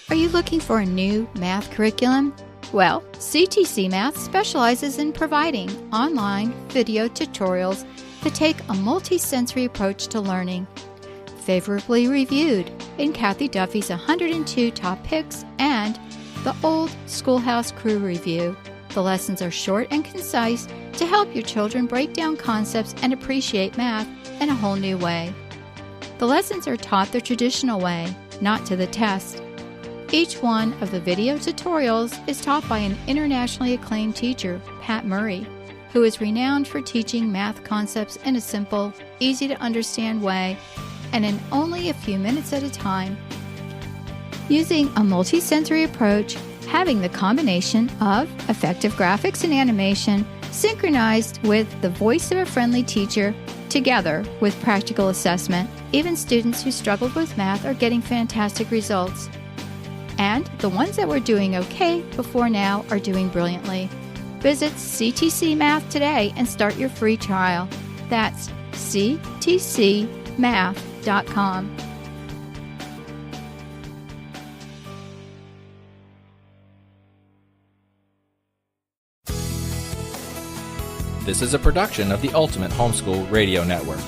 Are you looking for a new math curriculum? Well, CTC Math specializes in providing online video tutorials that take a multi-sensory approach to learning. Favorably reviewed in Kathy Duffy's 102 Top Picks and the Old Schoolhouse Crew Review. The lessons are short and concise to help your children break down concepts and appreciate math in a whole new way. The lessons are taught the traditional way, not to the test. Each one of the video tutorials is taught by an internationally acclaimed teacher, Pat Murray, who is renowned for teaching math concepts in a simple, easy-to-understand way and in only a few minutes at a time. Using a multi-sensory approach, having the combination of effective graphics and animation synchronized with the voice of a friendly teacher together with practical assessment, even students who struggled with math are getting fantastic results. And the ones that were doing okay before now are doing brilliantly. Visit CTC Math today and start your free trial. That's ctcmath.com. This is a production of the Ultimate Homeschool Radio Network.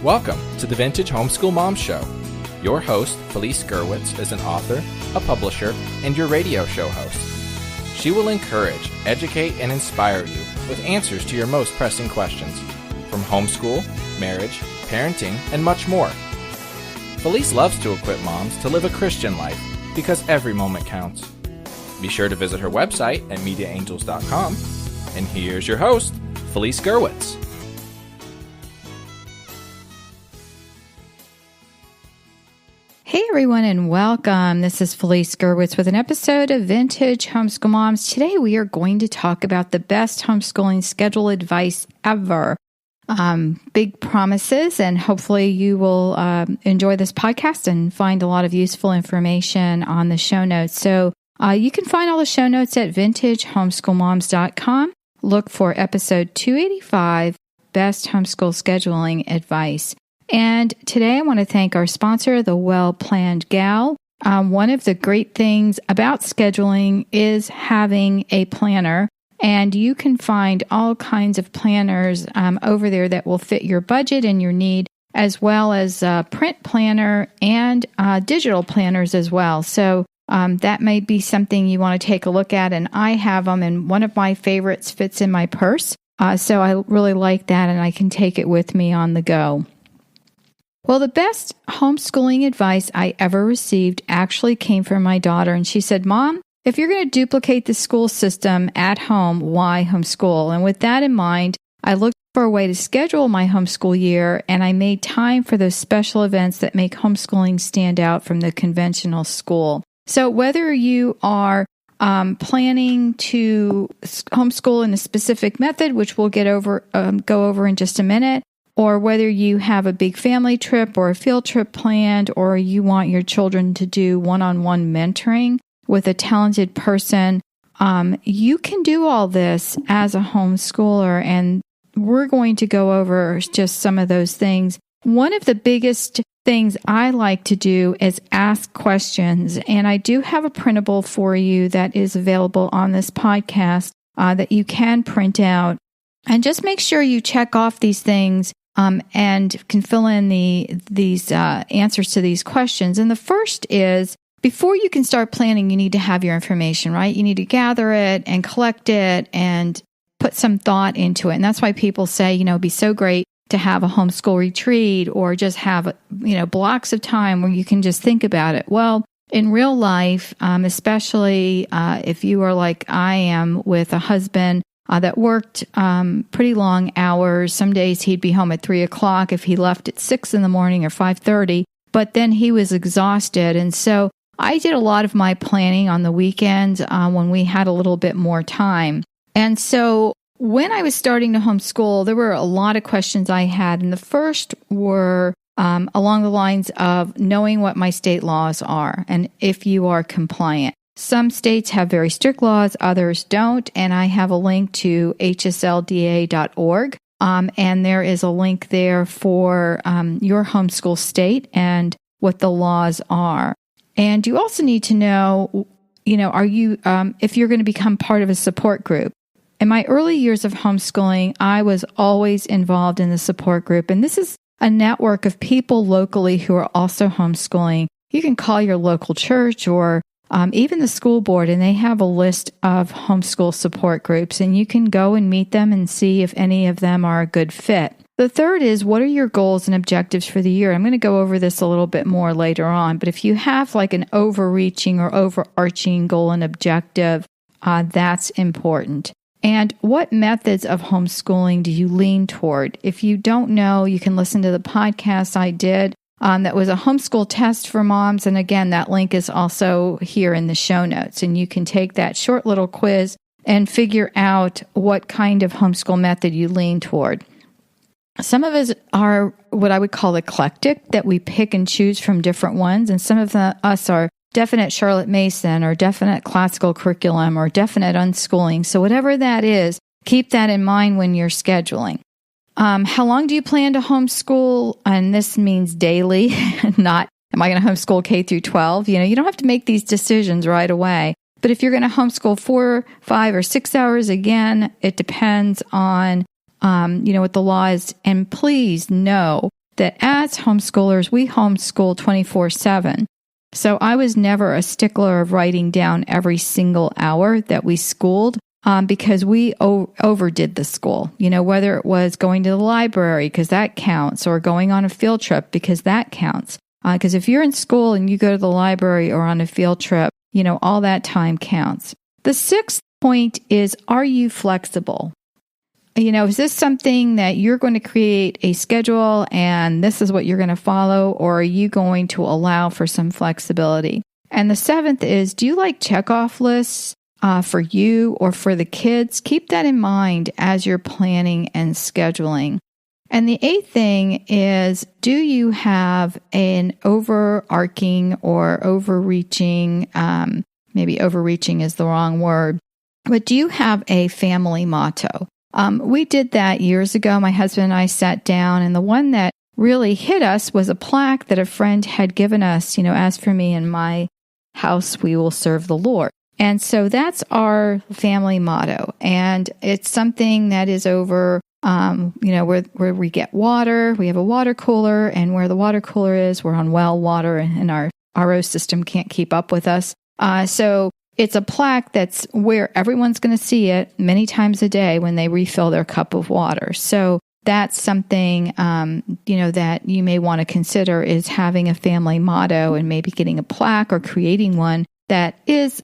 Welcome to the Vintage Homeschool Moms Show. Your host, Felice Gerwitz, is an author, a publisher, and your radio show host. She will encourage, educate, and inspire you with answers to your most pressing questions from homeschool, marriage, parenting, and much more. Felice loves to equip moms to live a Christian life because every moment counts. Be sure to visit her website at mediaangels.com. And here's your host, Felice Gerwitz. Hey everyone and welcome. This is Felice Gerwitz with an episode of Vintage Homeschool Moms. Today we are going to talk about the best homeschooling schedule advice ever. Big promises, and hopefully you will enjoy this podcast and find a lot of useful information on the show notes. So you can find all the show notes at vintagehomeschoolmoms.com. Look for episode 285, Best Homeschool Scheduling Advice. And today I want to thank our sponsor, The Well-Planned Gal. One of the great things about scheduling is having a planner, and you can find all kinds of planners over there that will fit your budget and your need, as well as print planner and digital planners as well. So that may be something you want to take a look at, and I have them, and one of my favorites fits in my purse. So I really like that, and I can take it with me on the go. Well, the best homeschooling advice I ever received actually came from my daughter, and she said, "Mom, if you're going to duplicate the school system at home, why homeschool?" And with that in mind, I looked for a way to schedule my homeschool year, and I made time for those special events that make homeschooling stand out from the conventional school. So whether you are planning to homeschool in a specific method, which we'll go over in just a minute, or whether you have a big family trip or a field trip planned, or you want your children to do one-on-one mentoring with a talented person, you can do all this as a homeschooler, and we're going to go over just some of those things. One of the biggest things I like to do is ask questions, and I do have a printable for you that is available on this podcast that you can print out. And just make sure you check off these things and can fill in these answers to these questions. And the first is, before you can start planning, you need to have your information, right? You need to gather it and collect it and put some thought into it. And that's why people say, it'd be so great to have a homeschool retreat or just have, blocks of time where you can just think about it. Well, in real life, especially if you are like I am with a husband that worked pretty long hours. Some days he'd be home at 3 o'clock if he left at 6 in the morning or 5:30, but then he was exhausted. And so I did a lot of my planning on the weekends when we had a little bit more time. And so when I was starting to homeschool, there were a lot of questions I had. And the first were along the lines of knowing what my state laws are and if you are compliant. Some states have very strict laws, others don't, and I have a link to hslda.org, and there is a link there for your homeschool state and what the laws are. And you also need to know, are you, if you're going to become part of a support group. In my early years of homeschooling, I was always involved in the support group. And this is a network of people locally who are also homeschooling. You can call your local church or even the school board, and they have a list of homeschool support groups, and you can go and meet them and see if any of them are a good fit. The third is, what are your goals and objectives for the year? I'm going to go over this a little bit more later on, but if you have like an overreaching or overarching goal and objective, that's important. And what methods of homeschooling do you lean toward? If you don't know, you can listen to the podcast I did. That was a homeschool test for moms. And again, that link is also here in the show notes. And you can take that short little quiz and figure out what kind of homeschool method you lean toward. Some of us are what I would call eclectic, that we pick and choose from different ones. And some of us are definite Charlotte Mason or definite classical curriculum or definite unschooling. So whatever that is, keep that in mind when you're scheduling. How long do you plan to homeschool? And this means daily, not, am I going to homeschool K through 12? You don't have to make these decisions right away. But if you're going to homeschool 4, 5, or 6 hours, again, it depends on, what the law is. And please know that as homeschoolers, we homeschool 24/7. So I was never a stickler of writing down every single hour that we schooled. Because we overdid the school, whether it was going to the library because that counts, or going on a field trip because that counts. Because if you're in school and you go to the library or on a field trip, all that time counts. The sixth point is, are you flexible? Is this something that you're going to create a schedule and this is what you're going to follow, or are you going to allow for some flexibility? And the seventh is, do you like checkoff lists? For you or for the kids? Keep that in mind as you're planning and scheduling. And the eighth thing is, do you have an overarching or overreaching, maybe overreaching is the wrong word, but do you have a family motto? We did that years ago. My husband and I sat down, and the one that really hit us was a plaque that a friend had given us, as for me and my house, we will serve the Lord. And so that's our family motto. And it's something that is over, where we get water. We have a water cooler, and where the water cooler is, we're on well water, and our RO system can't keep up with us. So it's a plaque that's where everyone's going to see it many times a day when they refill their cup of water. So that's something, that you may want to consider, is having a family motto and maybe getting a plaque or creating one that is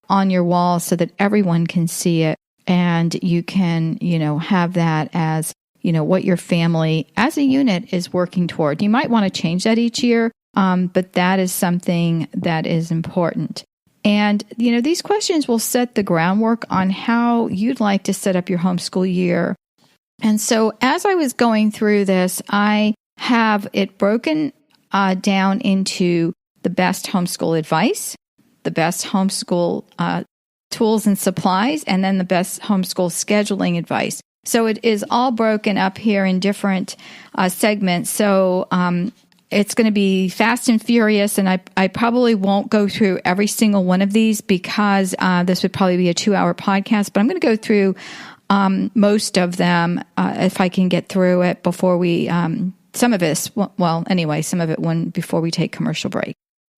on your wall so that everyone can see it, and you can, have that as, what your family as a unit is working toward. You might want to change that each year, but that is something that is important. And, these questions will set the groundwork on how you'd like to set up your homeschool year. And so as I was going through this, I have it broken down into the best homeschool advice, the best homeschool tools and supplies, and then the best homeschool scheduling advice. So it is all broken up here in different segments. So it's going to be fast and furious, and I probably won't go through every single one of these because this would probably be a 2-hour podcast, but I'm going to go through most of them if I can get through it before we, some of it before we take commercial break.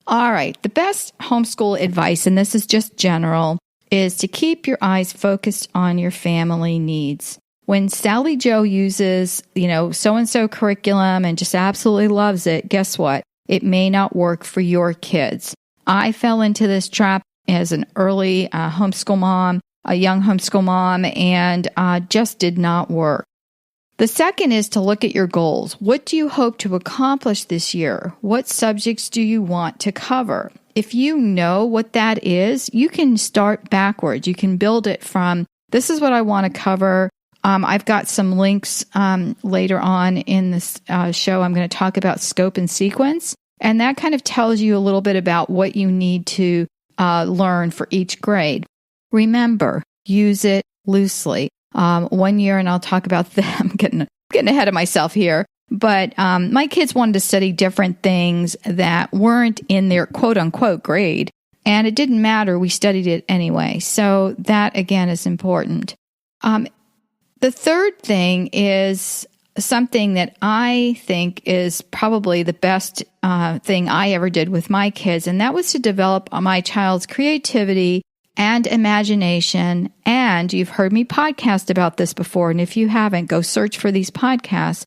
All right, the best homeschool advice, and this is just general, is to keep your eyes focused on your family needs. When Sally Joe uses, so-and-so curriculum and just absolutely loves it, guess what? It may not work for your kids. I fell into this trap as an early homeschool mom, a young homeschool mom, and just did not work. The second is to look at your goals. What do you hope to accomplish this year? What subjects do you want to cover? If you know what that is, you can start backwards. You can build it from, this is what I want to cover. I've got some links later on in this show. I'm going to talk about scope and sequence. And that kind of tells you a little bit about what you need to learn for each grade. Remember, use it loosely. 1 year, and I'll talk about them. I'm getting ahead of myself here. But my kids wanted to study different things that weren't in their quote-unquote grade, and it didn't matter. We studied it anyway. So that, again, is important. The third thing is something that I think is probably the best thing I ever did with my kids, and that was to develop my child's creativity and imagination. And you've heard me podcast about this before, and if you haven't, go search for these podcasts.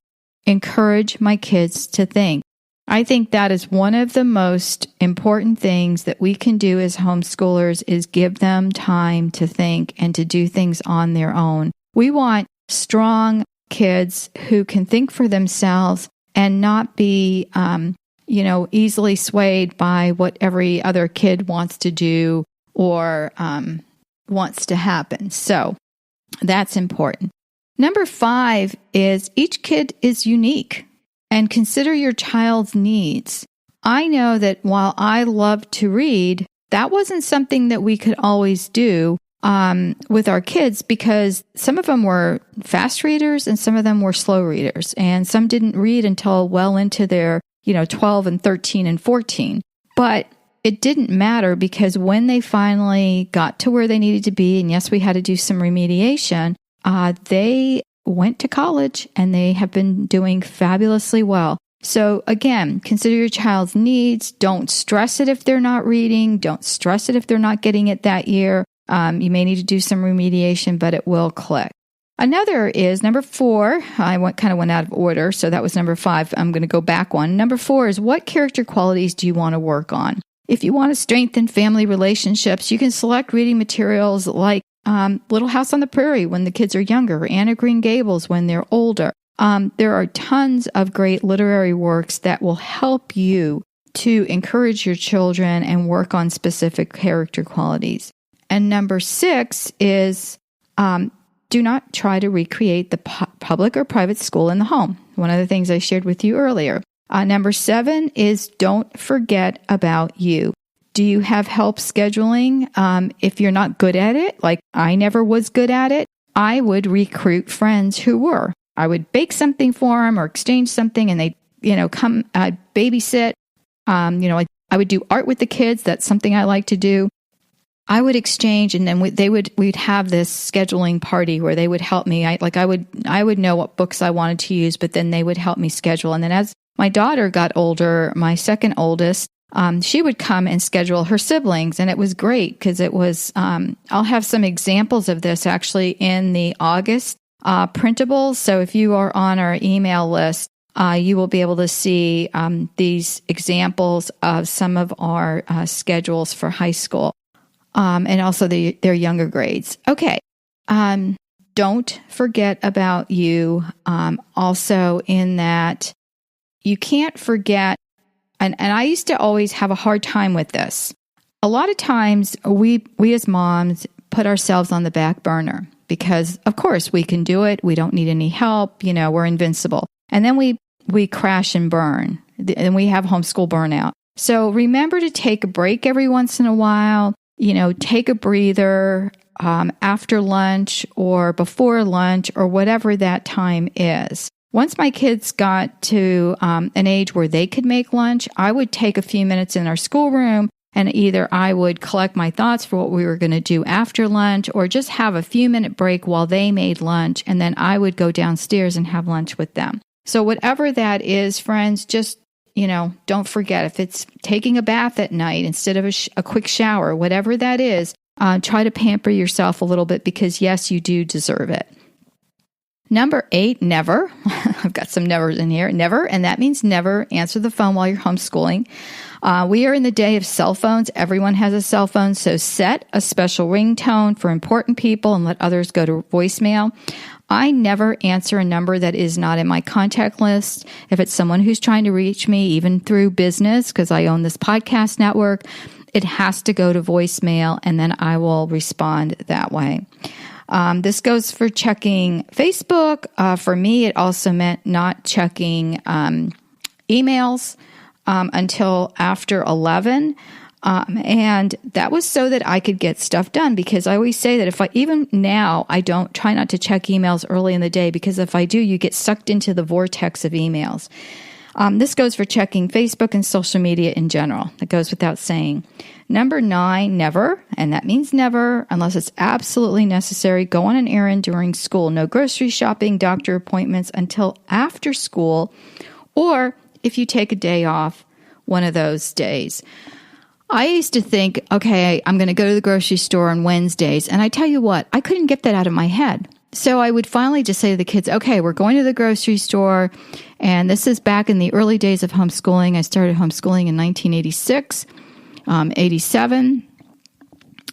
Encourage my kids to think. I think that is one of the most important things that we can do as homeschoolers is give them time to think and to do things on their own. We want strong kids who can think for themselves and not be, easily swayed by what every other kid wants to do or wants to happen. So that's important. Number 5 is each kid is unique, and consider your child's needs. I know that while I love to read, that wasn't something that we could always do with our kids because some of them were fast readers and some of them were slow readers, and some didn't read until well into their 12 and 13 and 14. But it didn't matter because when they finally got to where they needed to be, and yes, we had to do some remediation, they went to college and they have been doing fabulously well. So again, consider your child's needs. Don't stress it if they're not reading. Don't stress it if they're not getting it that year. You may need to do some remediation, but it will click. Another is number 4. I went out of order, so that was number 5. I'm going to go back one. Number 4 is what character qualities do you want to work on? If you want to strengthen family relationships, you can select reading materials like Little House on the Prairie when the kids are younger, Anne of Green Gables when they're older. There are tons of great literary works that will help you to encourage your children and work on specific character qualities. And number 6 is do not try to recreate the public or private school in the home. One of the things I shared with you earlier. Number 7 is don't forget about you. Do you have help scheduling? If you're not good at it, like I never was good at it, I would recruit friends who were. I would bake something for them or exchange something and they, come babysit. I would do art with the kids. That's something I like to do. I would exchange and then we'd have this scheduling party where they would help me. I would know what books I wanted to use, but then they would help me schedule. And then as my daughter got older, my second oldest, she would come and schedule her siblings, and it was great because it was, I'll have some examples of this actually in the August printables. So if you are on our email list, you will be able to see these examples of some of our schedules for high school and also their younger grades. Okay. Don't forget about you. Also in that you can't forget. And I used to always have a hard time with this. A lot of times we as moms put ourselves on the back burner because, of course, we can do it. We don't need any help. We're invincible. And then we crash and burn, and we have homeschool burnout. So remember to take a break every once in a while. Take a breather after lunch or before lunch or whatever that time is. Once my kids got to an age where they could make lunch, I would take a few minutes in our schoolroom and either I would collect my thoughts for what we were going to do after lunch or just have a few minute break while they made lunch, and then I would go downstairs and have lunch with them. So whatever that is, friends, just, don't forget if it's taking a bath at night instead of a quick shower, whatever that is, try to pamper yourself a little bit because yes, you do deserve it. Number 8, never. I've got some nevers in here. Never, and that means never answer the phone while you're homeschooling. We are in the day of cell phones. Everyone has a cell phone, so set a special ringtone for important people and let others go to voicemail. I never answer a number that is not in my contact list. If it's someone who's trying to reach me, even through business, because I own this podcast network, it has to go to voicemail, and then I will respond that way. This goes for checking Facebook. For me, it also meant not checking emails until after 11. And that was so that I could get stuff done, because I always say that even now, I don't try not to check emails early in the day, because if I do, you get sucked into the vortex of emails. This goes for checking Facebook and social media in general. That goes without saying. Number 9, never, and that means never, unless it's absolutely necessary, go on an errand during school. No grocery shopping, doctor appointments until after school, or if you take a day off, one of those days. I used to think, okay, I'm going to go to the grocery store on Wednesdays, and I tell you what, I couldn't get that out of my head. So I would finally just say to the kids, okay, we're going to the grocery store, and this is back in the early days of homeschooling. I started homeschooling in 1986, 87,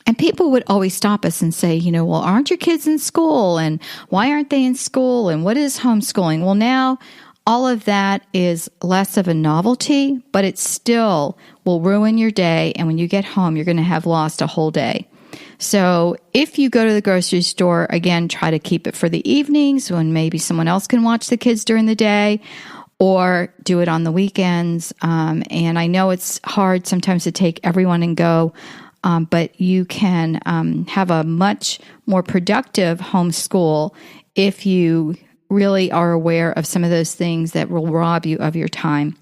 and people would always stop us and say, well, aren't your kids in school, and why aren't they in school, and what is homeschooling? Well, now all of that is less of a novelty, but it still will ruin your day, and when you get home, you're going to have lost a whole day. So if you go to the grocery store, again, try to keep it for the evenings when maybe someone else can watch the kids during the day, or do it on the weekends. And I know it's hard sometimes to take everyone and go, but you can have a much more productive homeschool if you really are aware of some of those things that will rob you of your time.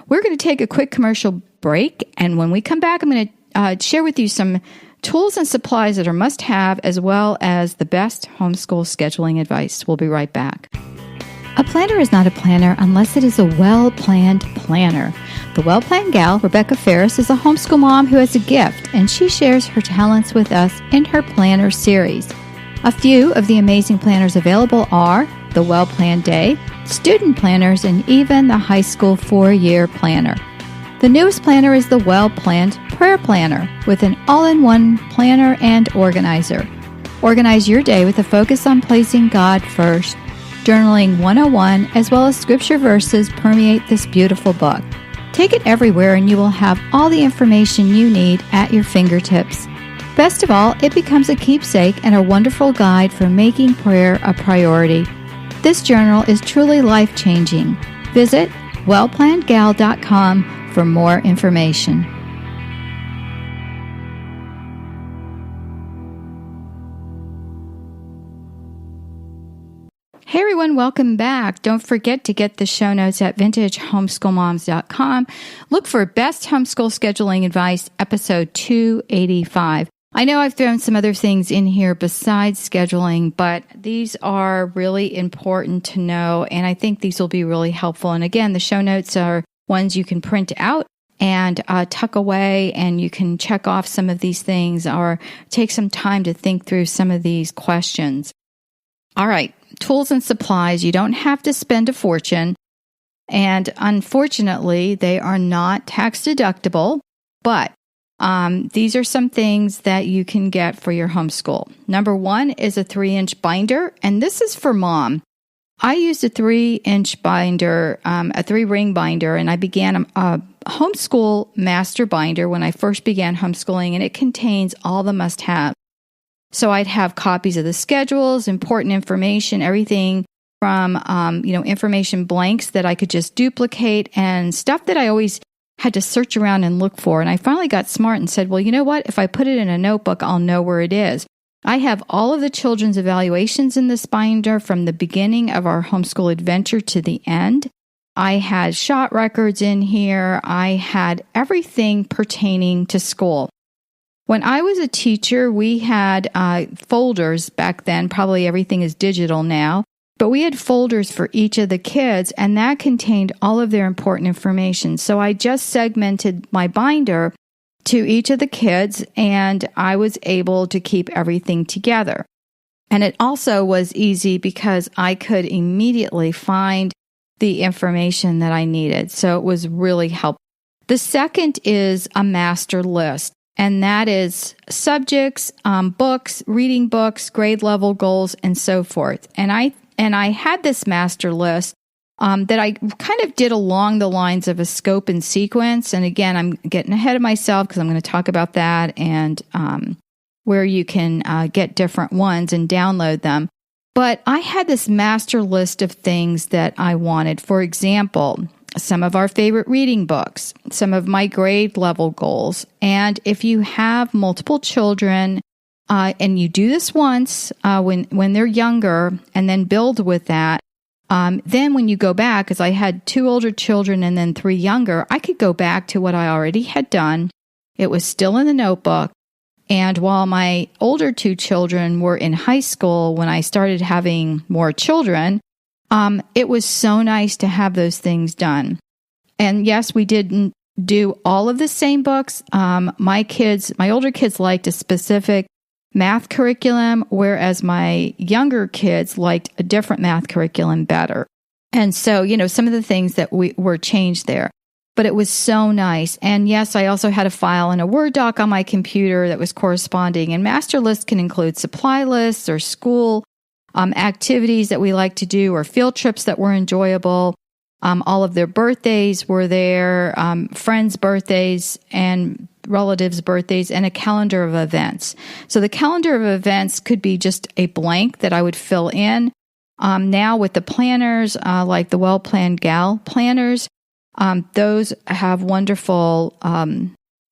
We're going to take a quick commercial break, and when we come back, I'm going to share with you some tools and supplies that are must-have, as well as the best homeschool scheduling advice. We'll be right back. A planner is not a planner unless it is a well-planned planner. The well-planned gal, Rebecca Ferris, is a homeschool mom who has a gift, and she shares her talents with us in her planner series. A few of the amazing planners available are the Well-Planned Day, Student Planners, and even the High School 4-Year Planner. The newest planner is the Well-Planned Prayer Planner, with an all-in-one planner and organizer. Organize your day with a focus on placing God first. Journaling 101 as well as scripture verses permeate this beautiful book. Take it everywhere and you will have all the information you need at your fingertips. Best of all, it becomes a keepsake and a wonderful guide for making prayer a priority. This journal is truly life-changing. Visit wellplannedgal.com for more information. Hey everyone, welcome back. Don't forget to get the show notes at vintagehomeschoolmoms.com. Look for Best Homeschool Scheduling Advice, episode 285. I know I've thrown some other things in here besides scheduling, but these are really important to know, and I think these will be really helpful. And again, the show notes are ones you can print out and tuck away, and you can check off some of these things or take some time to think through some of these questions. All right, tools and supplies. You don't have to spend a fortune, and unfortunately, they are not tax deductible, but these are some things that you can get for your homeschool. Number 1 is a 3-inch binder, and this is for mom. I used a 3-inch binder, a 3-ring binder, and I began a homeschool master binder when I first began homeschooling, and it contains all the must-have. So I'd have copies of the schedules, important information, everything from, information blanks that I could just duplicate, and stuff that I always had to search around and look for. And I finally got smart and said, well, you know what? If I put it in a notebook, I'll know where it is. I have all of the children's evaluations in this binder from the beginning of our homeschool adventure to the end. I had shot records in here. I had everything pertaining to school. When I was a teacher, we had folders back then. Probably everything is digital now. But we had folders for each of the kids, and that contained all of their important information. So I just segmented my binder to each of the kids, and I was able to keep everything together. And it also was easy because I could immediately find the information that I needed. So it was really helpful. The second is a master list. And that is subjects, books, reading books, grade level goals, and so forth. And I had this master list that I kind of did along the lines of a scope and sequence. And again, I'm getting ahead of myself because I'm going to talk about that and where you can get different ones and download them. But I had this master list of things that I wanted. For example, some of our favorite reading books, some of my grade level goals. And if you have multiple children, and you do this once when they're younger and then build with that, then when you go back, because I had 2 older children and then 3 younger, I could go back to what I already had done. It was still in the notebook. And while my older 2 children were in high school, when I started having more children, it was so nice to have those things done. And yes, we didn't do all of the same books. My older kids liked a specific math curriculum, whereas my younger kids liked a different math curriculum better. And so, some of the things that were changed there. But it was so nice. And yes, I also had a file in a Word doc on my computer that was corresponding. And master lists can include supply lists or school activities that we like to do or field trips that were enjoyable. All of their birthdays were there, friends' birthdays and relatives' birthdays, and a calendar of events. So the calendar of events could be just a blank that I would fill in. Now with the planners, like the Well-Planned Gal planners, those have wonderful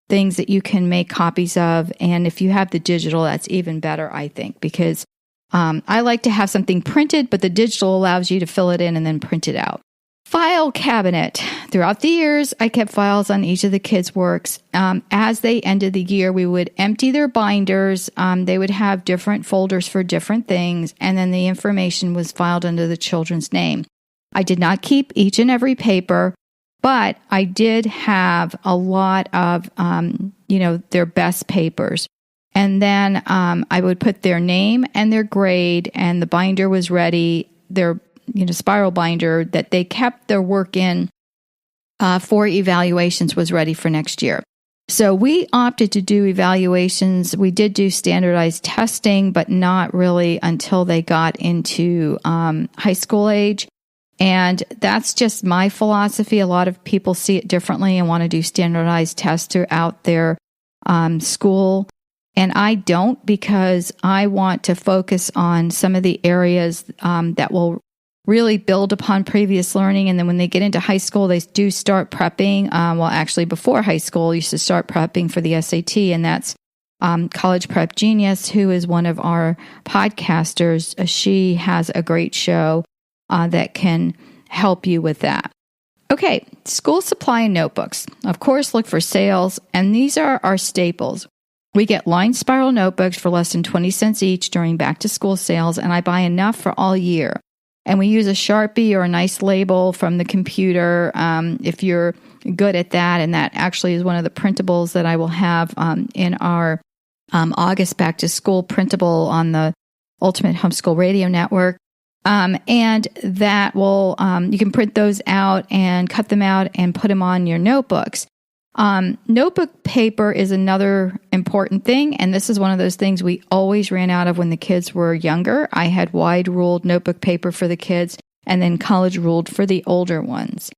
things that you can make copies of. And if you have the digital, that's even better, I think, because I like to have something printed, but the digital allows you to fill it in and then print it out. File cabinet. Throughout the years, I kept files on each of the kids' works. As they ended the year, we would empty their binders. They would have different folders for different things, and then the information was filed under the children's name. I did not keep each and every paper, but I did have a lot of, their best papers. And then I would put their name and their grade, and the binder was ready, their spiral binder that they kept their work in for evaluations was ready for next year. So we opted to do evaluations. We did do standardized testing, but not really until they got into high school age. And that's just my philosophy. A lot of people see it differently and want to do standardized tests throughout their school. And I don't, because I want to focus on some of the areas that will really build upon previous learning. And then when they get into high school, they do start prepping. Actually, before high school, you used to start prepping for the SAT, and that's College Prep Genius, who is one of our podcasters. She has a great show that can help you with that. Okay, school supply and notebooks. Of course, look for sales, and these are our staples. We get lined spiral notebooks for less than 20 cents each during back-to-school sales, and I buy enough for all year. And we use a Sharpie or a nice label from the computer if you're good at that. And that actually is one of the printables that I will have in our August back to school printable on the Ultimate Homeschool Radio Network. And that will, you can print those out and cut them out and put them on your notebooks. Notebook paper is another important thing, and this is one of those things we always ran out of when the kids were younger. I had wide ruled notebook paper for the kids, and then college ruled for the older ones.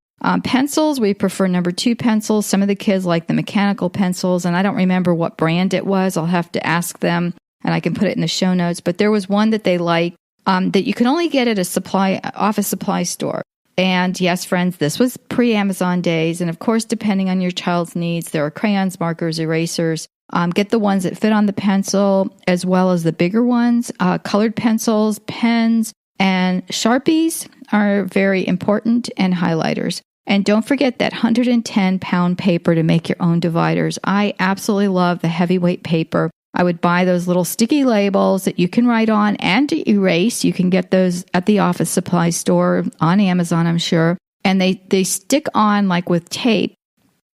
Pencils, we prefer number 2 pencils. Some of the kids like the mechanical pencils, and I don't remember what brand it was. I'll have to ask them, and I can put it in the show notes. But there was one that they liked that you can only get at a office supply store. And yes, friends, this was pre-Amazon days. And of course, depending on your child's needs, there are crayons, markers, erasers. Get the ones that fit on the pencil, as well as the bigger ones. Colored pencils, pens, and Sharpies are very important, and highlighters. And don't forget that 110-pound paper to make your own dividers. I absolutely love the heavyweight paper. I would buy those little sticky labels that you can write on and erase. You can get those at the office supply store on Amazon, I'm sure. And they stick on like with tape.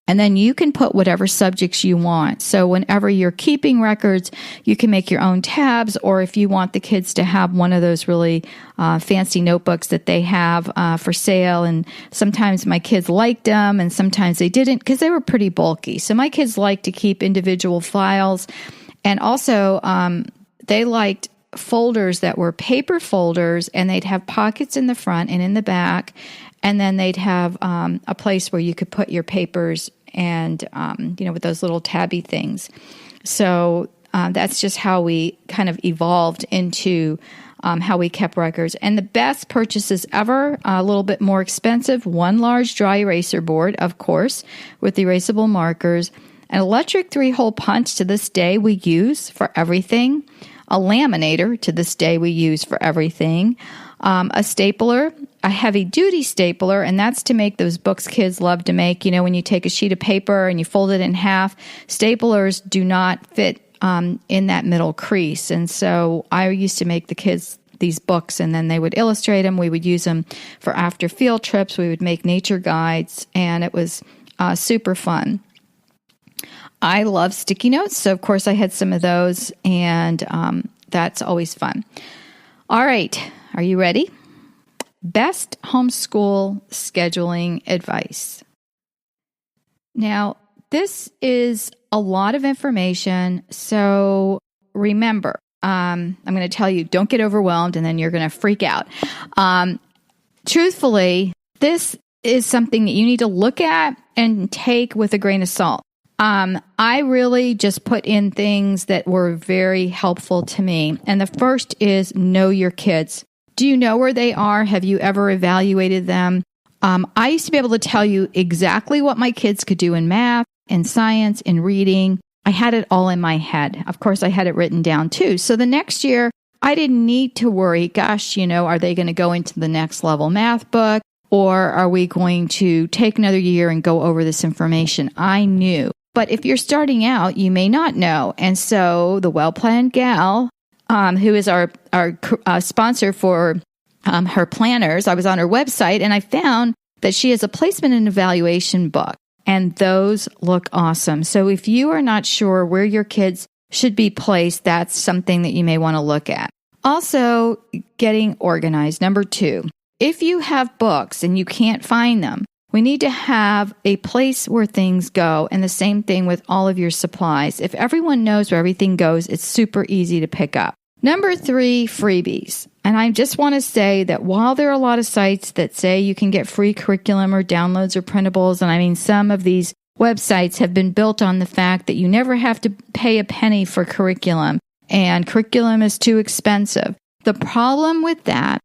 And then you can put whatever subjects you want. So whenever you're keeping records, you can make your own tabs. Or if you want the kids to have one of those really fancy notebooks that they have for sale. And sometimes my kids liked them and sometimes they didn't because they were pretty bulky. So my kids like to keep individual files. And also, they liked folders that were paper folders, and they'd have pockets in the front and in the back, and then they'd have a place where you could put your papers and, with those little tabby things. So that's just how we kind of evolved into how we kept records. And the best purchases ever, a little bit more expensive, one large dry eraser board, of course, with erasable markers, an electric 3-hole punch to this day we use for everything, a laminator to this day we use for everything, a stapler, a heavy-duty stapler, and that's to make those books kids love to make. You know, when you take a sheet of paper and you fold it in half, staplers do not fit in that middle crease. And so I used to make the kids these books, and then they would illustrate them. We would use them for after field trips. We would make nature guides, and it was super fun. I love sticky notes, so of course I had some of those, and that's always fun. All right, are you ready? Best homeschool scheduling advice. Now, this is a lot of information, so remember, I'm going to tell you, don't get overwhelmed, and then you're going to freak out. Truthfully, this is something that you need to look at and take with a grain of salt. I really just put in things that were very helpful to me. And the first is know your kids. Do you know where they are? Have you ever evaluated them? I used to be able to tell you exactly what my kids could do in math, in science, in reading. I had it all in my head. Of course, I had it written down too. So the next year, I didn't need to worry, gosh, are they going to go into the next level math book? Or are we going to take another year and go over this information? I knew. But if you're starting out, you may not know. And so the Well-Planned Gal, who is our sponsor for her planners, I was on her website and I found that she has a placement and evaluation book. And those look awesome. So if you are not sure where your kids should be placed, that's something that you may want to look at. Also, getting organized. Number 2, if you have books and you can't find them, we need to have a place where things go, and the same thing with all of your supplies. If everyone knows where everything goes, it's super easy to pick up. Number 3, freebies. And I just want to say that while there are a lot of sites that say you can get free curriculum or downloads or printables, and I mean some of these websites have been built on the fact that you never have to pay a penny for curriculum, and curriculum is too expensive. The problem with that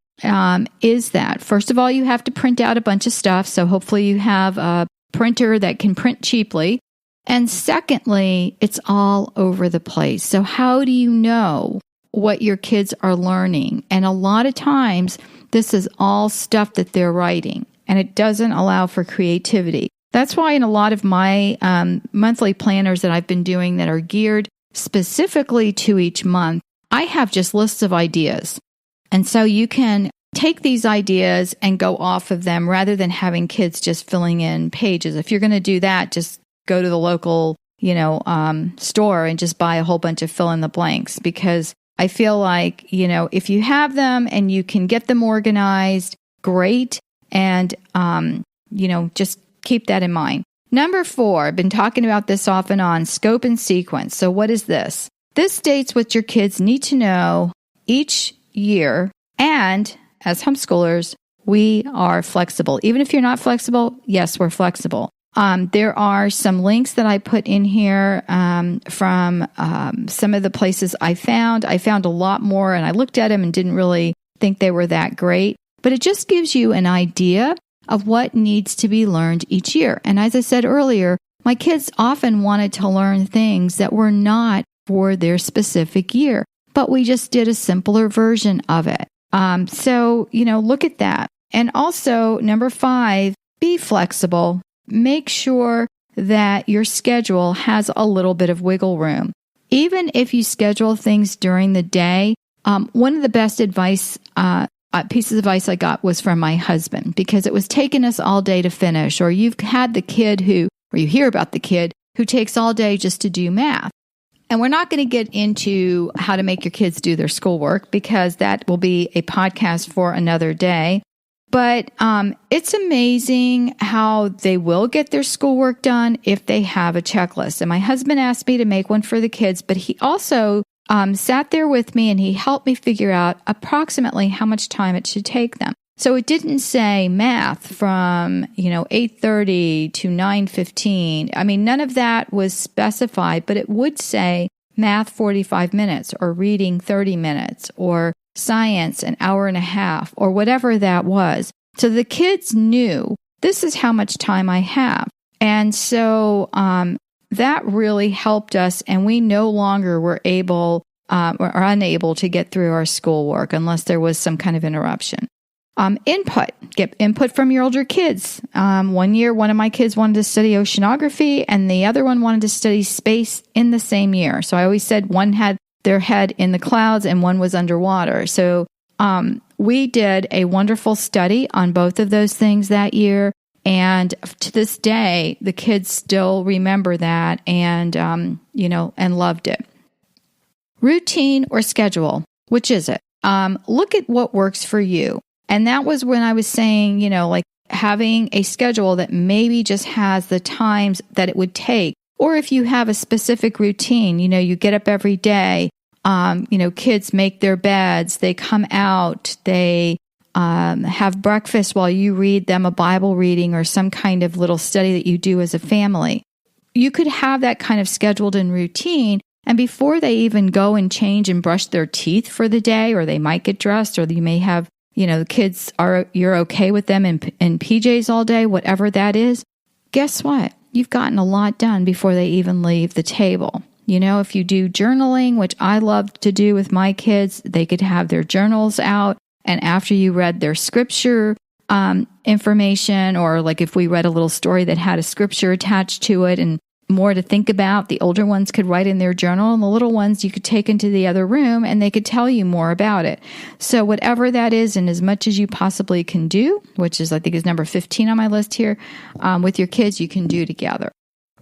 is that, first of all, you have to print out a bunch of stuff. So hopefully you have a printer that can print cheaply. And secondly, it's all over the place. So how do you know what your kids are learning? And a lot of times, this is all stuff that they're writing, and it doesn't allow for creativity. That's why in a lot of my monthly planners that I've been doing that are geared specifically to each month, I have just lists of ideas. And so you can take these ideas and go off of them rather than having kids just filling in pages. If you're going to do that, just go to the local, store and just buy a whole bunch of fill in the blanks, because I feel like, if you have them and you can get them organized, great. And, just keep that in mind. Number 4, I've been talking about this off and on, scope and sequence. So what is this? This states what your kids need to know each year. And as homeschoolers, we are flexible. Even if you're not flexible, yes, we're flexible. There are some links that I put in here from some of the places I found. I found a lot more, and I looked at them and didn't really think they were that great. But it just gives you an idea of what needs to be learned each year. And as I said earlier, my kids often wanted to learn things that were not for their specific year, but we just did a simpler version of it. So, look at that. And also, number 5, be flexible. Make sure that your schedule has a little bit of wiggle room. Even if you schedule things during the day, one of the best pieces of advice I got was from my husband, because it was taking us all day to finish. Or you've had the kid or you hear about the kid who takes all day just to do math. And we're not going to get into how to make your kids do their schoolwork, because that will be a podcast for another day. But it's amazing how they will get their schoolwork done if they have a checklist. And my husband asked me to make one for the kids, but he also sat there with me and he helped me figure out approximately how much time it should take them. So it didn't say math from, 8:30 to 9:15. I mean, none of that was specified, but it would say math 45 minutes or reading 30 minutes or science an hour and a half, or whatever that was. So the kids knew, this is how much time I have. And so that really helped us, and we no longer were able or unable to get through our schoolwork unless there was some kind of interruption. Input. Get input from your older kids. One year, one of my kids wanted to study oceanography, and the other one wanted to study space in the same year. So I always said one had their head in the clouds and one was underwater. So we did a wonderful study on both of those things that year. And to this day, the kids still remember that and, and loved it. Routine or schedule, which is it? Look at what works for you. And that was when I was saying, like having a schedule that maybe just has the times that it would take. Or if you have a specific routine, you get up every day, kids make their beds, they come out, they have breakfast while you read them a Bible reading or some kind of little study that you do as a family. You could have that kind of scheduled and routine, and before they even go and change and brush their teeth for the day, or they might get dressed, or you may have, the kids you're okay with them in PJs all day, whatever that is, guess what? You've gotten a lot done before they even leave the table. If you do journaling, which I love to do with my kids, they could have their journals out. And after you read their scripture information, or like if we read a little story that had a scripture attached to it and more to think about, the older ones could write in their journal, and the little ones you could take into the other room and they could tell you more about it. So whatever that is, and as much as you possibly can do, which is I think is number 15 on my list here, with your kids, you can do together.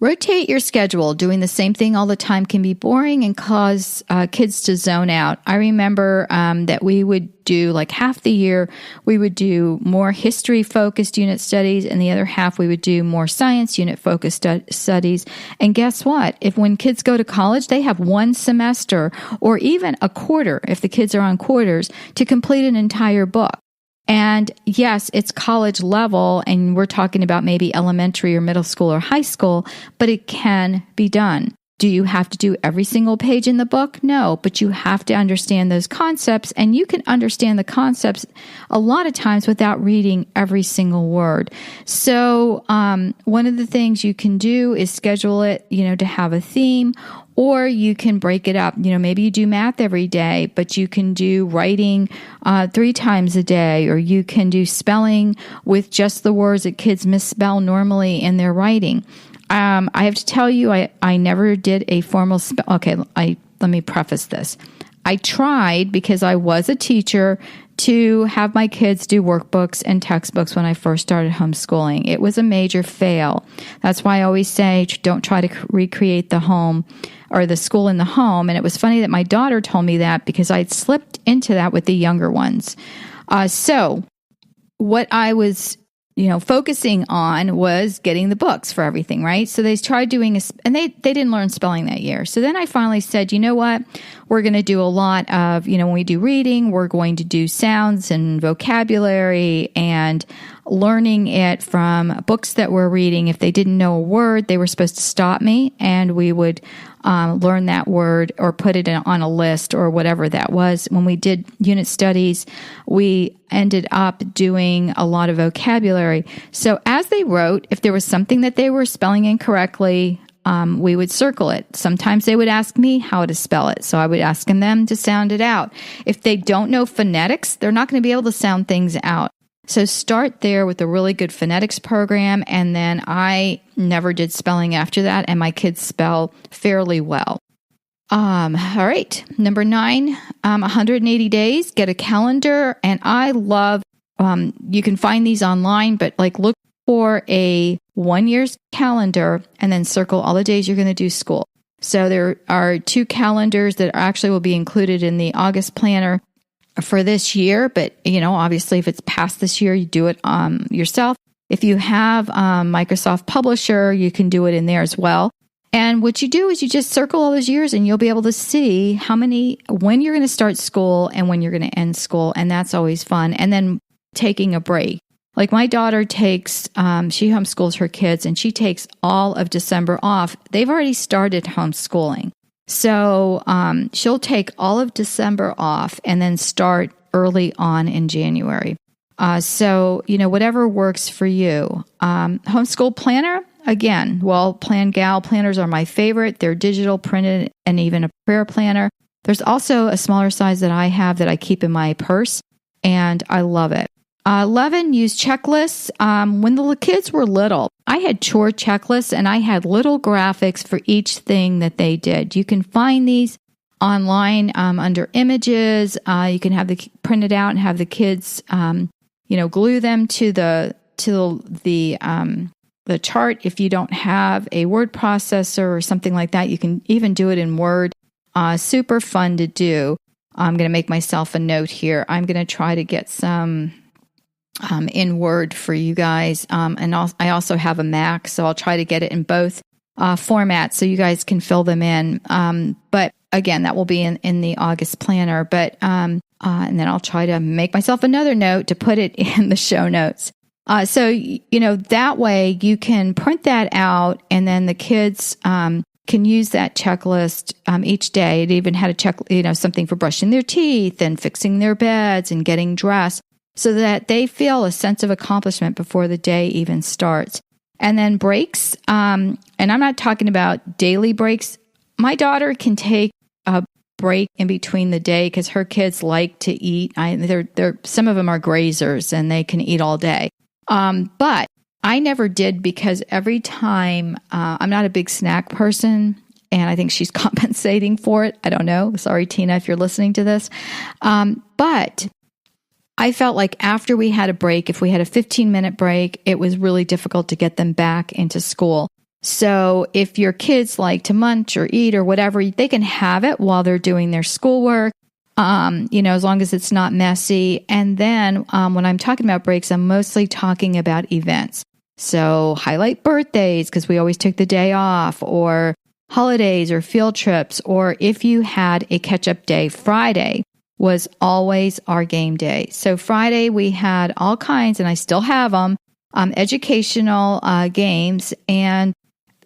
Rotate your schedule. Doing the same thing all the time can be boring and cause kids to zone out. I remember that we would do like half the year, we would do more history-focused unit studies, and the other half we would do more science unit-focused studies. And guess what? When kids go to college, they have one semester or even a quarter, if the kids are on quarters, to complete an entire book. And yes, it's college level, and we're talking about maybe elementary or middle school or high school, but it can be done. Do you have to do every single page in the book? No, but you have to understand those concepts, and you can understand the concepts a lot of times without reading every single word. So one of the things you can do is schedule it, to have a theme, or you can break it up. Maybe you do math every day, but you can do writing 3 times a day, or you can do spelling with just the words that kids misspell normally in their writing. I have to tell you, I never did a formal okay, let me preface this. I tried, because I was a teacher, to have my kids do workbooks and textbooks when I first started homeschooling. It was a major fail. That's why I always say, don't try to recreate the home or the school in the home. And it was funny that my daughter told me that, because I'd slipped into that with the younger ones. So what I was focusing on was getting the books for everything, right? So they tried doing, and they didn't learn spelling that year. So then I finally said, you know what? We're going to do a lot of, when we do reading, we're going to do sounds and vocabulary and learning it from books that we're reading. If they didn't know a word, they were supposed to stop me, and we would learn that word or put it on a list or whatever that was. When we did unit studies, we ended up doing a lot of vocabulary. So as they wrote, if there was something that they were spelling incorrectly, we would circle it. Sometimes they would ask me how to spell it, so I would ask them to sound it out. If they don't know phonetics, they're not going to be able to sound things out. So start there with a really good phonetics program, and then I never did spelling after that, and my kids spell fairly well. All right, number 9, 180 days, get a calendar, and I love, you can find these online, but look for a 1 year's calendar and then circle all the days you're going to do school. So there are 2 calendars that actually will be included in the August planner for this year, but obviously if it's past this year, you do it yourself. If you have Microsoft Publisher, you can do it in there as well. And what you do is you just circle all those years, and you'll be able to see when you're going to start school and when you're going to end school, and that's always fun. And then taking a break. Like my daughter takes, she homeschools her kids, and she takes all of December off. They've already started homeschooling. So she'll take all of December off and then start early on in January. So, whatever works for you. Homeschool planner, again, Plan Gal planners are my favorite. They're digital, printed, and even a prayer planner. There's also a smaller size that I have that I keep in my purse, and I love it. 11, use checklists. When the kids were little, I had chore checklists, and I had little graphics for each thing that they did. You can find these online under images. You can have the printed out and have the kids, glue them to the chart. If you don't have a word processor or something like that, you can even do it in Word. Super fun to do. I'm going to make myself a note here. I'm going to try to get some in Word for you guys. And I also have a Mac, so I'll try to get it in both formats so you guys can fill them in. But again, that will be in the August planner. But and then I'll try to make myself another note to put it in the show notes. So that way you can print that out, and then the kids can use that checklist each day. It even had a check, something for brushing their teeth and fixing their beds and getting dressed, so that they feel a sense of accomplishment before the day even starts. And then breaks, and I'm not talking about daily breaks. My daughter can take a break in between the day because her kids like to eat. Some of them are grazers and they can eat all day. But I never did, because every time, I'm not a big snack person, and I think she's compensating for it. I don't know. Sorry, Tina, if you're listening to this. But I felt like after we had a break, if we had a 15-minute break, it was really difficult to get them back into school. So if your kids like to munch or eat or whatever, they can have it while they're doing their schoolwork, as long as it's not messy. And then when I'm talking about breaks, I'm mostly talking about events. So highlight birthdays, because we always took the day off, or holidays or field trips, or if you had a catch-up day. Friday was always our game day. So Friday we had all kinds, and I still have them, educational games, and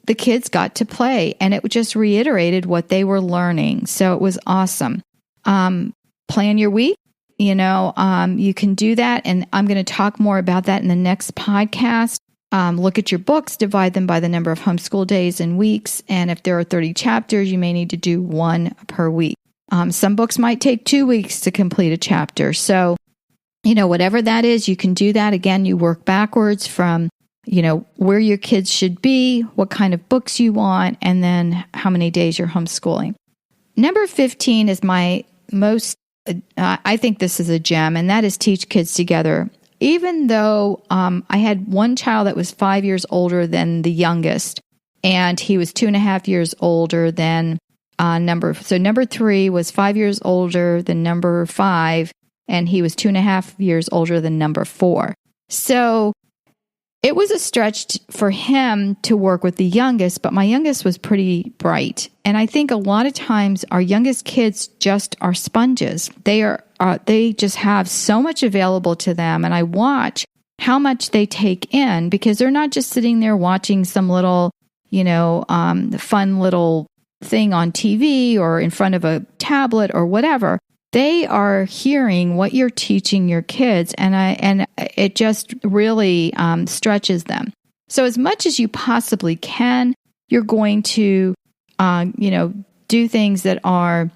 the kids got to play, and it just reiterated what they were learning. So it was awesome. Plan your week. You can do that, and I'm going to talk more about that in the next podcast. Look at your books, divide them by the number of homeschool days and weeks, and if there are 30 chapters, you may need to do one per week. Some books might take 2 weeks to complete a chapter. So, whatever that is, you can do that. Again, you work backwards from, where your kids should be, what kind of books you want, and then how many days you're homeschooling. Number 15 is my most, I think this is a gem, and that is teach kids together. Even though I had one child that was 5 years older than the youngest, and he was 2.5 years older than number 3 was 5 years older than number 5, and he was 2.5 years older than number 4. So it was a stretch for him to work with the youngest, but my youngest was pretty bright. And I think a lot of times our youngest kids just are sponges. They just have so much available to them. And I watch how much they take in, because they're not just sitting there watching some little, fun little thing on TV or in front of a tablet or whatever. They are hearing what you're teaching your kids, and it just really stretches them. So as much as you possibly can, you're going to, do things that are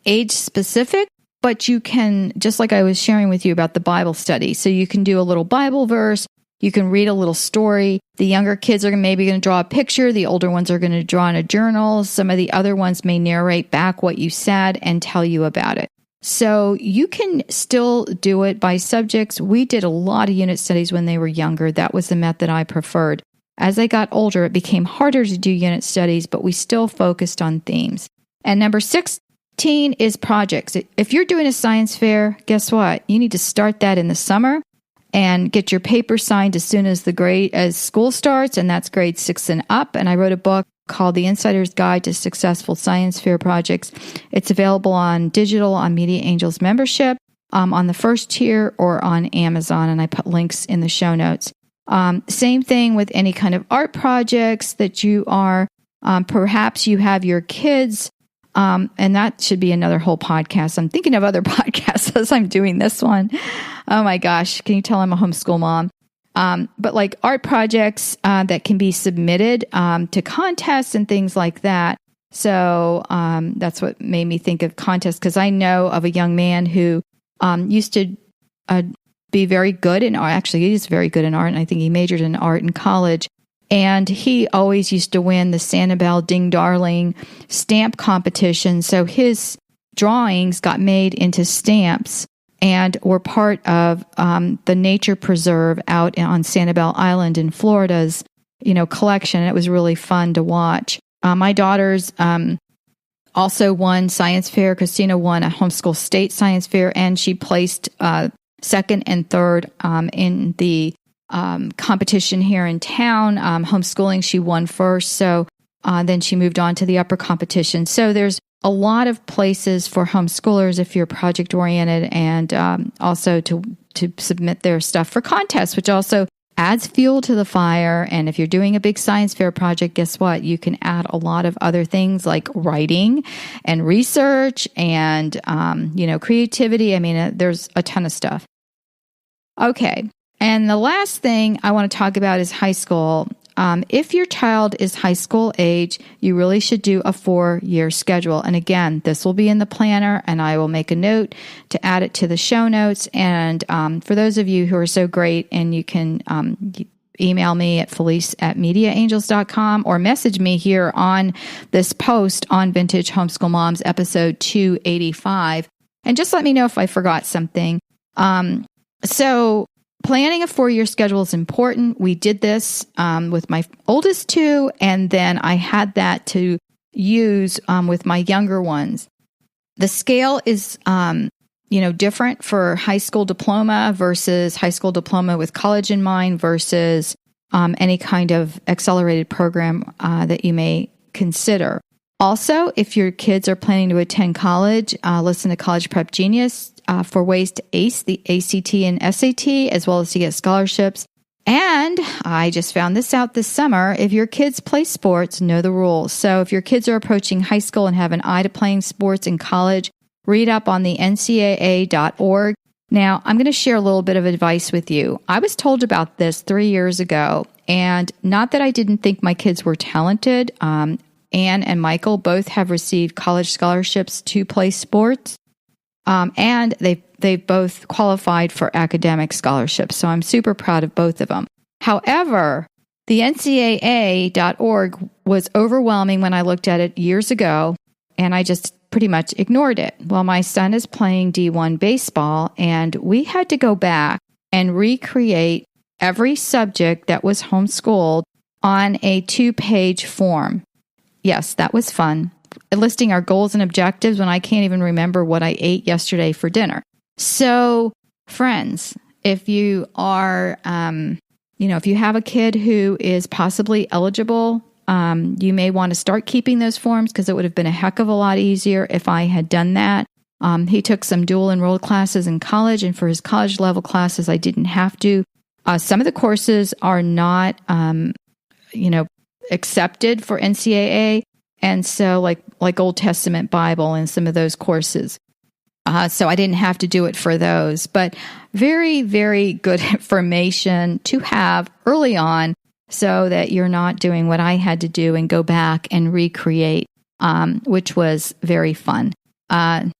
age specific, but you can, just like I was sharing with you about the Bible study. So you can do a little Bible verse. You can read a little story. The younger kids are maybe going to draw a picture. The older ones are going to draw in a journal. Some of the other ones may narrate back what you said and tell you about it. So you can still do it by subjects. We did a lot of unit studies when they were younger. That was the method I preferred. As I got older, it became harder to do unit studies, but we still focused on themes. And number 16 is projects. If you're doing a science fair, guess what? You need to start that in the summer and get your paper signed as soon as school starts, and that's grade 6 and up. And I wrote a book called The Insider's Guide to Successful Science Fair Projects. It's available on digital on Media Angels membership, on the first tier, or on Amazon, and I put links in the show notes. Same thing with any kind of art projects that you are, perhaps you have your kids And that should be another whole podcast. I'm thinking of other podcasts as I'm doing this one. Oh my gosh. Can you tell I'm a homeschool mom? But like art projects that can be submitted to contests and things like that. So that's what made me think of contests, because I know of a young man who used to be very good in art. Actually, he is very good in art, and I think he majored in art in college. And he always used to win the Sanibel Ding Darling stamp competition. So his drawings got made into stamps and were part of the nature preserve out on Sanibel Island in Florida's, collection. It was really fun to watch. My daughters also won science fair. Christina won a homeschool state science fair, and she placed second and third in the competition here in town. Homeschooling, she won first. So then she moved on to the upper competition. So there's a lot of places for homeschoolers if you're project oriented, and also to submit their stuff for contests, which also adds fuel to the fire. And if you're doing a big science fair project, guess what? You can add a lot of other things like writing and research and, creativity. I mean, there's a ton of stuff. Okay. And the last thing I want to talk about is high school. If your child is high school age, you really should do a 4-year schedule. And again, this will be in the planner, and I will make a note to add it to the show notes. And for those of you who are so great, and you can email me at felice@mediaangels.com or message me here on this post on Vintage Homeschool Moms episode 285. And just let me know if I forgot something. So planning a 4-year schedule is important. We did this with my oldest two, and then I had that to use with my younger ones. The scale is, different for high school diploma versus high school diploma with college in mind versus any kind of accelerated program that you may consider. Also, if your kids are planning to attend college, listen to College Prep Genius for ways to ace the ACT and SAT, as well as to get scholarships. And I just found this out this summer. If your kids play sports, know the rules. So if your kids are approaching high school and have an eye to playing sports in college, read up on the ncaa.org. Now, I'm going to share a little bit of advice with you. I was told about this 3 years ago, and not that I didn't think my kids were talented. Anne and Michael both have received college scholarships to play sports, and they've both qualified for academic scholarships. So I'm super proud of both of them. However, the ncaa.org was overwhelming when I looked at it years ago, and I just pretty much ignored it. Well, my son is playing D1 baseball, and we had to go back and recreate every subject that was homeschooled on a 2-page form. Yes, that was fun. Listing our goals and objectives when I can't even remember what I ate yesterday for dinner. So, friends, if you are, if you have a kid who is possibly eligible, you may want to start keeping those forms, because it would have been a heck of a lot easier if I had done that. He took some dual enrolled classes in college, and for his college level classes, I didn't have to. Some of the courses are not, accepted for NCAA, and so like Old Testament Bible and some of those courses. So I didn't have to do it for those, but very, very good information to have early on, so that you're not doing what I had to do and go back and recreate, which was very fun. But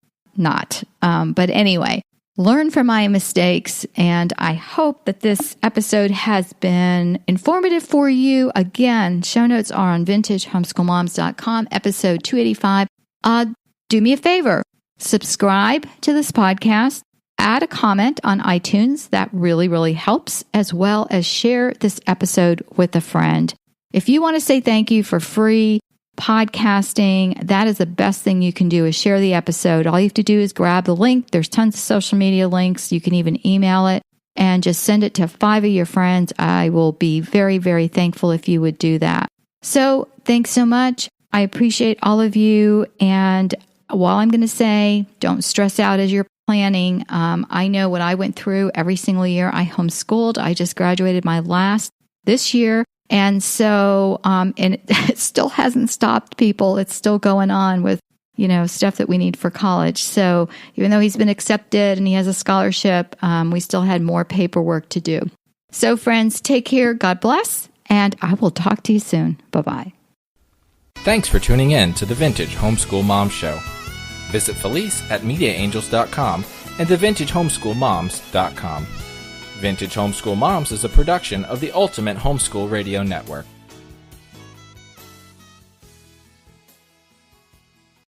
anyway, learn from my mistakes, and I hope that this episode has been informative for you. Again, show notes are on vintagehomeschoolmoms.com, episode 285. Do me a favor, subscribe to this podcast, add a comment on iTunes. That really, really helps, as well as share this episode with a friend. If you want to say thank you for free podcasting, that is the best thing you can do, is share the episode. All you have to do is grab the link. There's tons of social media links. You can even email it and just send it to 5 of your friends. I will be very, very thankful if you would do that. So thanks so much. I appreciate all of you. And while I'm going to say, don't stress out as you're planning, I know what I went through every single year I homeschooled. I just graduated my last this year. And so, and it still hasn't stopped, people. It's still going on with stuff that we need for college. So even though he's been accepted and he has a scholarship, we still had more paperwork to do. So friends, take care. God bless. And I will talk to you soon. Bye-bye. Thanks for tuning in to the Vintage Homeschool Moms Show. Visit Felice at MediaAngels.com and TheVintageHomeschoolMoms.com. Vintage Homeschool Moms is a production of the Ultimate Homeschool Radio Network.